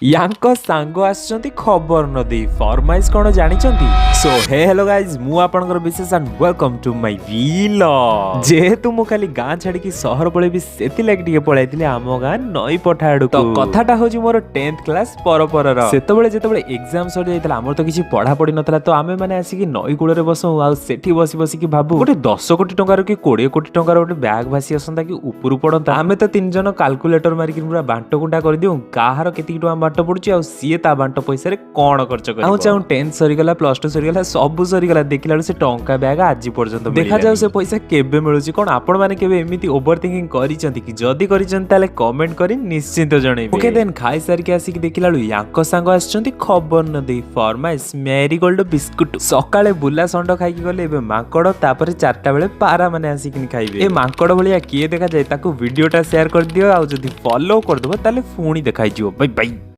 यांका सांग आछंती खबर न दे फरमाइश कोन जानिचंती। सो हेलो गाइस मु आपनकर विशेष and welcome to my vlog. जेहेतु मु खाली गां छाड़ी की शहर पळेबी सेति लाग टिके पळाइतिले आम गां नई पठाडू। तो कथाटा होजी मोर 10th क्लास परपरर सेतबेले जेतबेले एग्जाम सर जाइतला हमर तो किछि पढा पडी नतला। तो आमे माने आसी की नई कूळ रे बसौ आ सेठी बसी बसी की भाबू गोटे 10 कोटी टंकार की 20 कोटी टंकार गोटे बैग भासी आसंता कि ऊपर पड़ता। आमे तो तीन जन कैलकुलेटर मारी कि पूरा बांट गुंडा कर दिउ काहार केति टका बांट पडुची आ सीए ता बांट पैसा रे कोन खर्च करी। आ चाउ 10th सरी गला प्लस 2 सरी गला सब सरी गला देखिला से टंका बैग आज पर्यंत देखा जाउ से पैसा केबे मिलुची कोन आपण माने केबे एमिति ओवर थिंकिंग करिसंती कि जदी करिसंती ताले कमेंट करी निश्चित जणैबे। ओके देन खाइ सारी के आसी कि देखिला यांका सांग आछंती खबर न दे फरमाइश मेरीगोल्ड बिस्कुट। सकाळे बुला संड खाइ कि गले एबे मांकड़ तापर 4टा बेले पारा माने आसी कि खाइबे। ए मांकड़ भलिया किए देखा जाय ताको वीडियोटा शेयर कर दियो आ जदी फॉलो कर दबो ताले फुणी देखाइ जिवो। Bye bye.